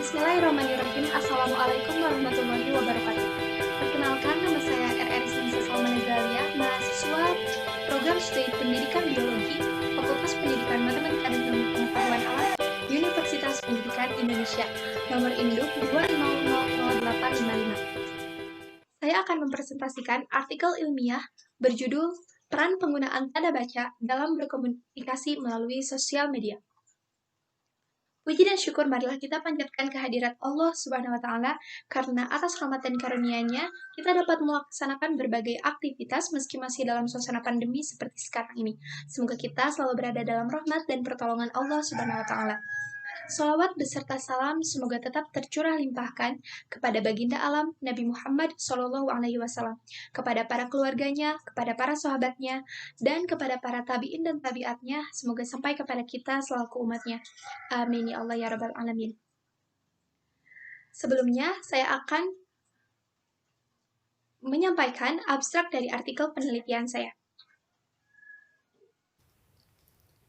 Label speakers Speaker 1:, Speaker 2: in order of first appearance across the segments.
Speaker 1: Bismillahirrahmanirrahim. Assalamualaikum warahmatullahi wabarakatuh. Perkenalkan, nama saya RR Sinsa Salma Galia, mahasiswa program studi pendidikan biologi, Fakultas Pendidikan Matematika dan Ilmu Pengetahuan Alam, Universitas Pendidikan Indonesia, nomor induk 2500855. Saya akan mempresentasikan artikel ilmiah berjudul Peran Penggunaan Tanda Baca dalam Berkomunikasi Melalui Sosial Media. Puji dan syukur marilah kita panjatkan kehadirat Allah Subhanahu wa Ta'ala, karena atas rahmat dan karunia-Nya kita dapat melaksanakan berbagai aktivitas meski masih dalam suasana pandemi seperti sekarang ini. Semoga kita selalu berada dalam rahmat dan pertolongan Allah Subhanahu wa Ta'ala. Shalawat beserta salam semoga tetap tercurah limpahkan kepada baginda alam Nabi Muhammad SAW, kepada para keluarganya, kepada para sahabatnya, dan kepada para tabi'in dan tabi'atnya. Semoga sampai kepada kita selaku umatnya. Amin ya Allah ya Rabbal Alamin. Sebelumnya, saya akan menyampaikan abstrak dari artikel penelitian saya.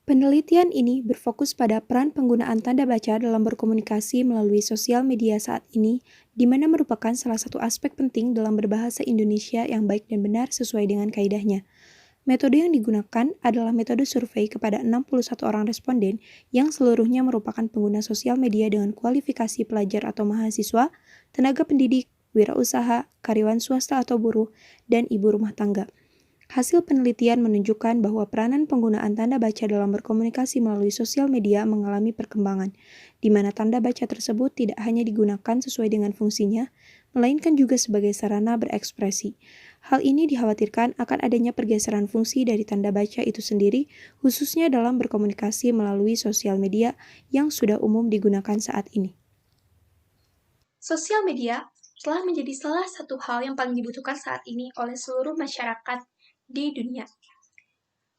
Speaker 2: Penelitian ini berfokus pada peran penggunaan tanda baca dalam berkomunikasi melalui sosial media saat ini, di mana merupakan salah satu aspek penting dalam berbahasa Indonesia yang baik dan benar sesuai dengan kaidahnya. Metode yang digunakan adalah metode survei kepada 61 orang responden yang seluruhnya merupakan pengguna sosial media dengan kualifikasi pelajar atau mahasiswa, tenaga pendidik, wirausaha, karyawan swasta atau buruh, dan ibu rumah tangga. Hasil penelitian menunjukkan bahwa peranan penggunaan tanda baca dalam berkomunikasi melalui sosial media mengalami perkembangan, di mana tanda baca tersebut tidak hanya digunakan sesuai dengan fungsinya, melainkan juga sebagai sarana berekspresi. Hal ini dikhawatirkan akan adanya pergeseran fungsi dari tanda baca itu sendiri, khususnya dalam berkomunikasi melalui sosial media yang sudah umum digunakan saat ini.
Speaker 1: Sosial media telah menjadi salah satu hal yang paling dibutuhkan saat ini oleh seluruh masyarakat di dunia.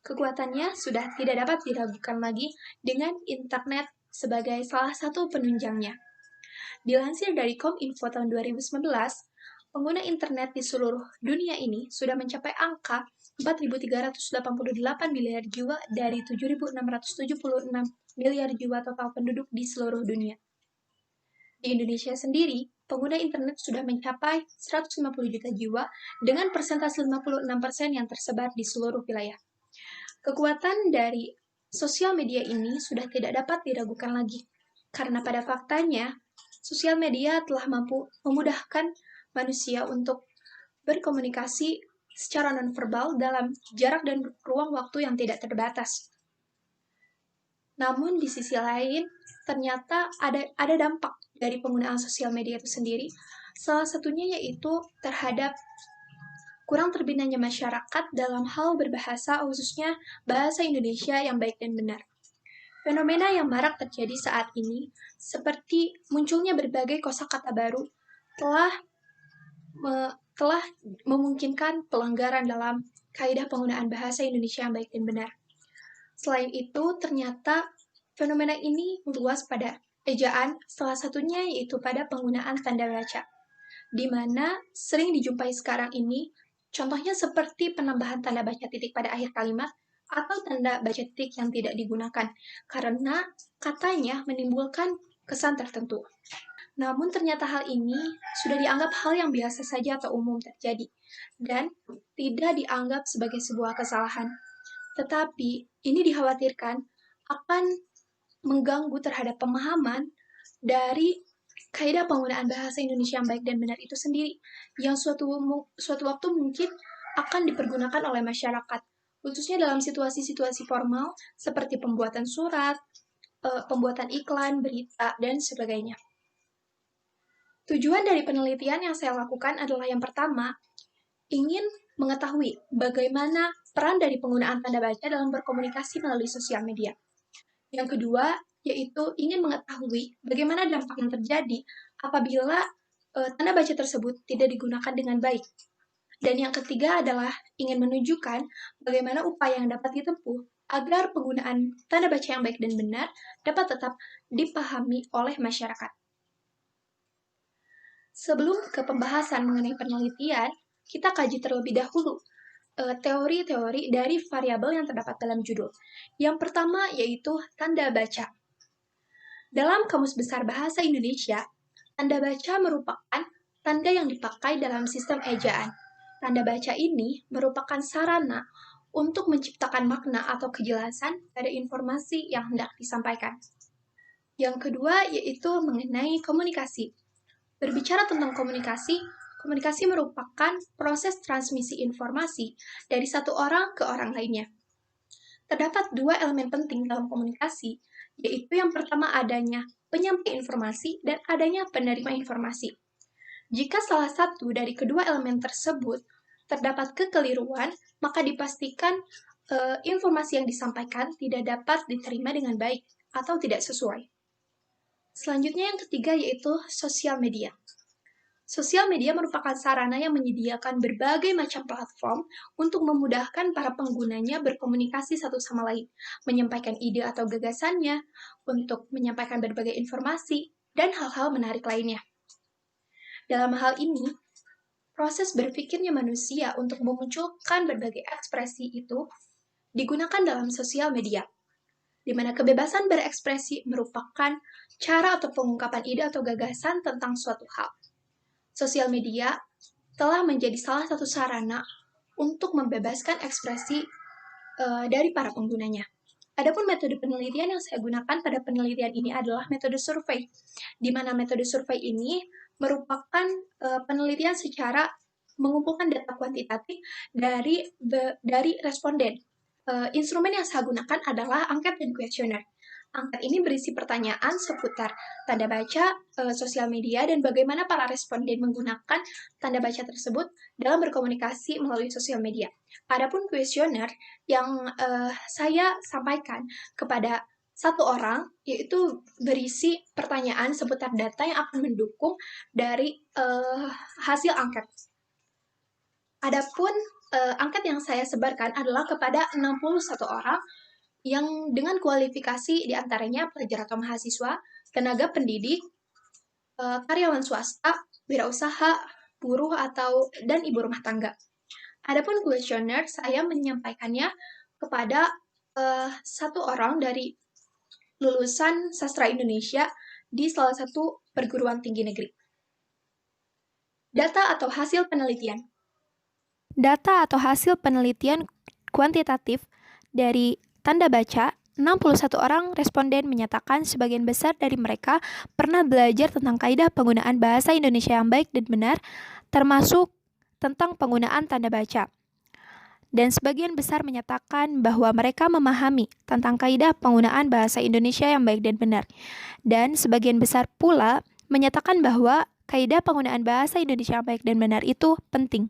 Speaker 1: Kekuatannya sudah tidak dapat diragukan lagi dengan internet sebagai salah satu penunjangnya. Dilansir dari Kominfo tahun 2019, pengguna internet di seluruh dunia ini sudah mencapai angka 4.388 miliar jiwa dari 7.676 miliar jiwa total penduduk di seluruh dunia. Di Indonesia sendiri, pengguna internet sudah mencapai 150 juta jiwa dengan persentase 56% yang tersebar di seluruh wilayah. Kekuatan dari sosial media ini sudah tidak dapat diragukan lagi, karena pada faktanya, sosial media telah mampu memudahkan manusia untuk berkomunikasi secara nonverbal dalam jarak dan ruang waktu yang tidak terbatas. Namun di sisi lain, ternyata ada dampak dari penggunaan sosial media itu sendiri. Salah satunya yaitu terhadap kurang terbinanya masyarakat dalam hal berbahasa, khususnya bahasa Indonesia yang baik dan benar. Fenomena yang marak terjadi saat ini, seperti munculnya berbagai kosakata baru, telah memungkinkan pelanggaran dalam kaidah penggunaan bahasa Indonesia yang baik dan benar. Selain itu, ternyata fenomena ini meluas pada ejaan, salah satunya yaitu pada penggunaan tanda baca, di mana sering dijumpai sekarang ini, contohnya seperti penambahan tanda baca titik pada akhir kalimat, atau tanda baca titik yang tidak digunakan, karena katanya menimbulkan kesan tertentu. Namun ternyata hal ini sudah dianggap hal yang biasa saja atau umum terjadi, dan tidak dianggap sebagai sebuah kesalahan. Tetapi ini dikhawatirkan akan mengganggu terhadap pemahaman dari kaidah penggunaan bahasa Indonesia yang baik dan benar itu sendiri, yang suatu waktu mungkin akan dipergunakan oleh masyarakat, khususnya dalam situasi-situasi formal seperti pembuatan surat, pembuatan iklan, berita, dan sebagainya. Tujuan dari penelitian yang saya lakukan adalah yang pertama, ingin mengetahui bagaimana peran dari penggunaan tanda baca dalam berkomunikasi melalui sosial media. Yang kedua, yaitu ingin mengetahui bagaimana dampak yang terjadi apabila tanda baca tersebut tidak digunakan dengan baik. Dan yang ketiga adalah ingin menunjukkan bagaimana upaya yang dapat ditempuh agar penggunaan tanda baca yang baik dan benar dapat tetap dipahami oleh masyarakat. Sebelum ke pembahasan mengenai penelitian, kita kaji terlebih dahulu teori-teori dari variabel yang terdapat dalam judul. Yang pertama yaitu tanda baca. Dalam Kamus Besar Bahasa Indonesia, tanda baca merupakan tanda yang dipakai dalam sistem ejaan. Tanda baca ini merupakan sarana untuk menciptakan makna atau kejelasan pada informasi yang hendak disampaikan. Yang kedua yaitu mengenai komunikasi. Berbicara tentang komunikasi, komunikasi merupakan proses transmisi informasi dari satu orang ke orang lainnya. Terdapat dua elemen penting dalam komunikasi, yaitu yang pertama adanya penyampai informasi dan adanya penerima informasi. Jika salah satu dari kedua elemen tersebut terdapat kekeliruan, maka dipastikan informasi yang disampaikan tidak dapat diterima dengan baik atau tidak sesuai. Selanjutnya yang ketiga yaitu sosial media. Sosial media merupakan sarana yang menyediakan berbagai macam platform untuk memudahkan para penggunanya berkomunikasi satu sama lain, menyampaikan ide atau gagasannya, untuk menyampaikan berbagai informasi, dan hal-hal menarik lainnya. Dalam hal ini, proses berpikirnya manusia untuk memunculkan berbagai ekspresi itu digunakan dalam sosial media, di mana kebebasan berekspresi merupakan cara atau pengungkapan ide atau gagasan tentang suatu hal. Sosial media telah menjadi salah satu sarana untuk membebaskan ekspresi dari para penggunanya. Adapun metode penelitian yang saya gunakan pada penelitian ini adalah metode survei, di mana metode survei ini merupakan penelitian secara mengumpulkan data kuantitatif dari responden. Instrumen yang saya gunakan adalah angket dan kuesioner. Angket ini berisi pertanyaan seputar tanda baca, sosial media, dan bagaimana para responden menggunakan tanda baca tersebut dalam berkomunikasi melalui sosial media. Adapun kuesioner yang saya sampaikan kepada satu orang, yaitu berisi pertanyaan seputar data yang akan mendukung dari hasil angket. Adapun angket yang saya sebarkan adalah kepada 61 orang yang dengan kualifikasi diantaranya pelajar atau mahasiswa, tenaga pendidik, karyawan swasta, wirausaha, buruh dan ibu rumah tangga. Adapun kuesioner, saya menyampaikannya kepada satu orang dari lulusan sastra Indonesia di salah satu perguruan tinggi negeri. Data atau hasil penelitian.
Speaker 2: Data atau hasil penelitian kuantitatif dari tanda baca, 61 orang responden menyatakan sebagian besar dari mereka pernah belajar tentang kaidah penggunaan bahasa Indonesia yang baik dan benar, termasuk tentang penggunaan tanda baca. Dan sebagian besar menyatakan bahwa mereka memahami tentang kaidah penggunaan bahasa Indonesia yang baik dan benar. Dan sebagian besar pula menyatakan bahwa kaidah penggunaan bahasa Indonesia yang baik dan benar itu penting.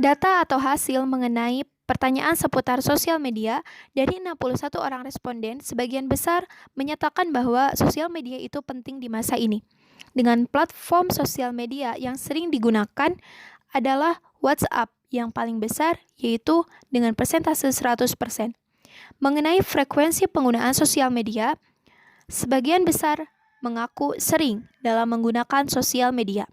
Speaker 2: Data atau hasil mengenai pertanyaan seputar sosial media dari 61 orang responden, sebagian besar menyatakan bahwa sosial media itu penting di masa ini. Dengan platform sosial media yang sering digunakan adalah WhatsApp yang paling besar, yaitu dengan persentase 100%. Mengenai frekuensi penggunaan sosial media, sebagian besar mengaku sering dalam menggunakan sosial media.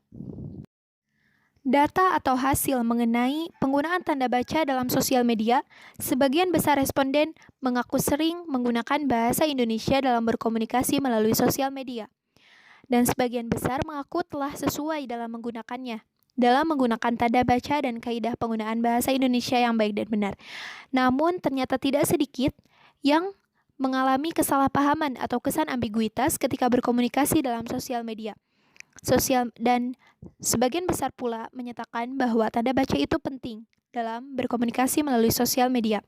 Speaker 2: Data atau hasil mengenai penggunaan tanda baca dalam sosial media, sebagian besar responden mengaku sering menggunakan bahasa Indonesia dalam berkomunikasi melalui sosial media. Dan sebagian besar mengaku telah sesuai dalam menggunakannya, dalam menggunakan tanda baca dan kaidah penggunaan bahasa Indonesia yang baik dan benar. Namun ternyata tidak sedikit yang mengalami kesalahpahaman atau kesan ambiguitas ketika berkomunikasi dalam sosial media. Dan sebagian besar pula menyatakan bahwa tanda baca itu penting dalam berkomunikasi melalui sosial media.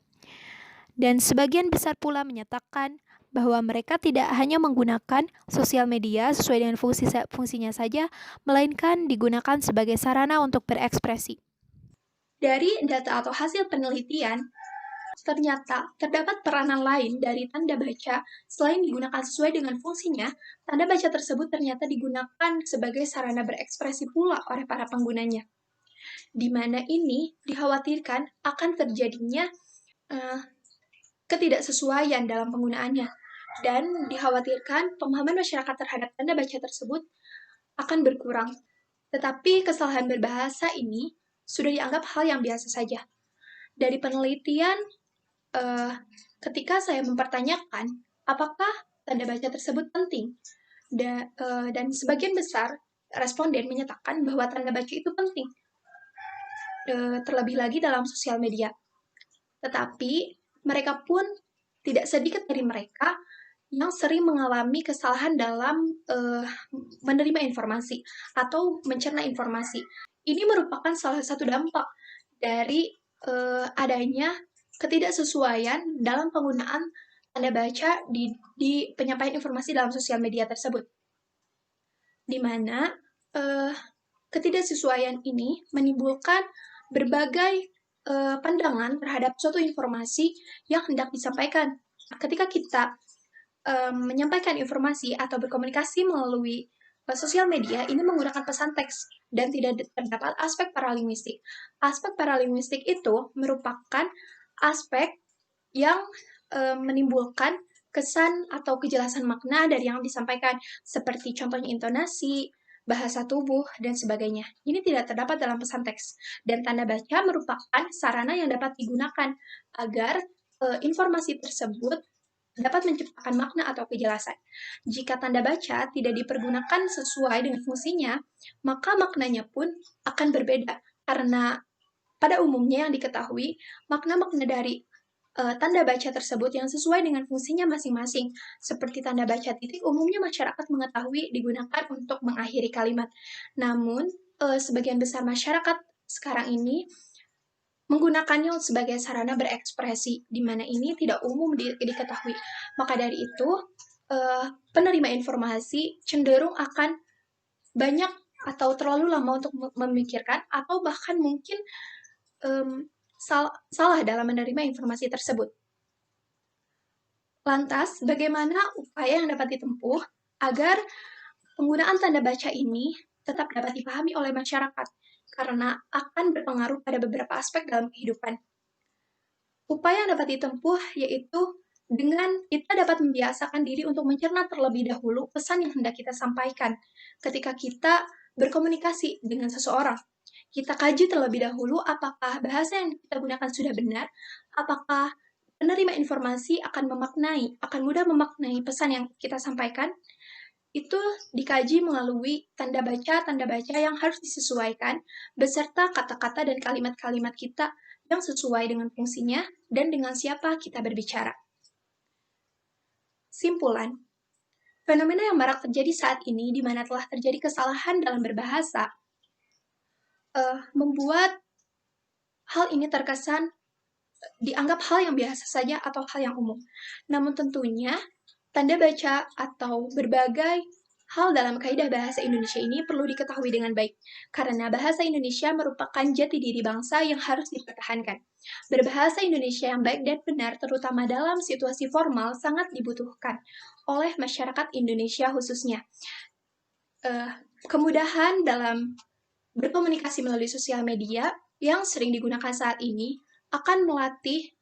Speaker 2: Dan sebagian besar pula menyatakan bahwa mereka tidak hanya menggunakan sosial media sesuai dengan fungsinya saja, melainkan digunakan sebagai sarana untuk berekspresi.
Speaker 1: Dari data atau hasil penelitian, ternyata terdapat peranan lain dari tanda baca. Selain digunakan sesuai dengan fungsinya, tanda baca tersebut ternyata digunakan sebagai sarana berekspresi pula oleh para penggunanya, di mana ini dikhawatirkan akan terjadinya ketidaksesuaian dalam penggunaannya, dan dikhawatirkan pemahaman masyarakat terhadap tanda baca tersebut akan berkurang. Tetapi kesalahan berbahasa ini sudah dianggap hal yang biasa saja. Dari penelitian, ketika saya mempertanyakan apakah tanda baca tersebut penting. Dan sebagian besar responden menyatakan bahwa tanda baca itu penting, terlebih lagi dalam sosial media. Tetapi mereka pun tidak sedikit dari mereka yang sering mengalami kesalahan dalam menerima informasi atau mencerna informasi. Ini merupakan salah satu dampak dari adanya ketidaksesuaian dalam penggunaan tanda baca di penyampaian informasi dalam sosial media tersebut, di mana ketidaksesuaian ini menimbulkan berbagai pandangan terhadap suatu informasi yang hendak disampaikan. Ketika kita menyampaikan informasi atau berkomunikasi melalui sosial media, ini menggunakan pesan teks dan tidak terdapat aspek paralinguistik. Aspek paralinguistik itu merupakan aspek yang menimbulkan kesan atau kejelasan makna dari yang disampaikan, seperti contohnya intonasi, bahasa tubuh, dan sebagainya. Ini tidak terdapat dalam pesan teks, dan tanda baca merupakan sarana yang dapat digunakan agar informasi tersebut dapat menciptakan makna atau kejelasan. Jika tanda baca tidak dipergunakan sesuai dengan fungsinya, maka maknanya pun akan berbeda, karena pada umumnya yang diketahui, makna-makna dari tanda baca tersebut yang sesuai dengan fungsinya masing-masing. Seperti tanda baca titik, umumnya masyarakat mengetahui digunakan untuk mengakhiri kalimat. Namun, sebagian besar masyarakat sekarang ini menggunakannya sebagai sarana berekspresi, di mana ini tidak umum diketahui. Maka dari itu, penerima informasi cenderung akan banyak atau terlalu lama untuk memikirkan, atau bahkan mungkin salah dalam menerima informasi tersebut. Lantas, bagaimana upaya yang dapat ditempuh agar penggunaan tanda baca ini tetap dapat dipahami oleh masyarakat, karena akan berpengaruh pada beberapa aspek dalam kehidupan. Upaya yang dapat ditempuh yaitu dengan kita dapat membiasakan diri untuk mencerna terlebih dahulu pesan yang hendak kita sampaikan ketika kita berkomunikasi dengan seseorang. Kita kaji terlebih dahulu apakah bahasa yang kita gunakan sudah benar, apakah penerima informasi akan mudah memaknai pesan yang kita sampaikan. Itu dikaji melalui tanda baca yang harus disesuaikan, beserta kata-kata dan kalimat-kalimat kita yang sesuai dengan fungsinya dan dengan siapa kita berbicara. Simpulan, fenomena yang marak terjadi saat ini di mana telah terjadi kesalahan dalam berbahasa, membuat hal ini terkesan dianggap hal yang biasa saja atau hal yang umum. Namun tentunya, tanda baca atau berbagai hal dalam kaidah bahasa Indonesia ini perlu diketahui dengan baik, karena bahasa Indonesia merupakan jati diri bangsa yang harus dipertahankan. Berbahasa Indonesia yang baik dan benar, terutama dalam situasi formal, sangat dibutuhkan oleh masyarakat Indonesia khususnya. Kemudahan dalam berkomunikasi melalui sosial media yang sering digunakan saat ini akan melatih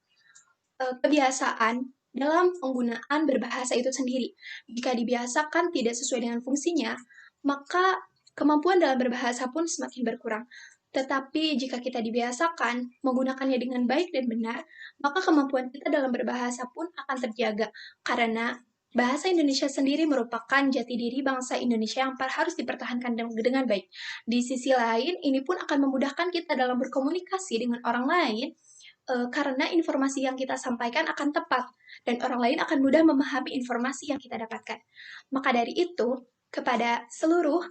Speaker 1: kebiasaan dalam penggunaan berbahasa itu sendiri. Jika dibiasakan tidak sesuai dengan fungsinya, maka kemampuan dalam berbahasa pun semakin berkurang. Tetapi jika kita dibiasakan menggunakannya dengan baik dan benar, maka kemampuan kita dalam berbahasa pun akan terjaga, karena bahasa Indonesia sendiri merupakan jati diri bangsa Indonesia yang harus dipertahankan dengan baik. Di sisi lain, ini pun akan memudahkan kita dalam berkomunikasi dengan orang lain, karena informasi yang kita sampaikan akan tepat, dan orang lain akan mudah memahami informasi yang kita dapatkan. Maka dari itu, kepada seluruh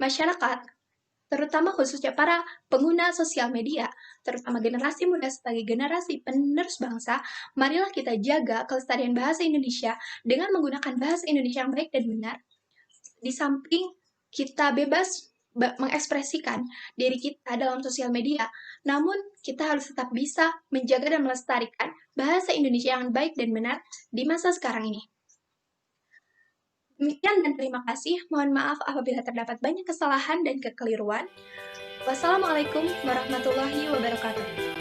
Speaker 1: masyarakat, terutama khususnya para pengguna sosial media, terutama generasi muda sebagai generasi penerus bangsa, marilah kita jaga kelestarian bahasa Indonesia dengan menggunakan bahasa Indonesia yang baik dan benar. Di samping kita bebas mengekspresikan diri kita dalam sosial media, namun kita harus tetap bisa menjaga dan melestarikan bahasa Indonesia yang baik dan benar di masa sekarang ini. Demikian dan terima kasih. Mohon maaf apabila terdapat banyak kesalahan dan kekeliruan. Wassalamualaikum warahmatullahi wabarakatuh.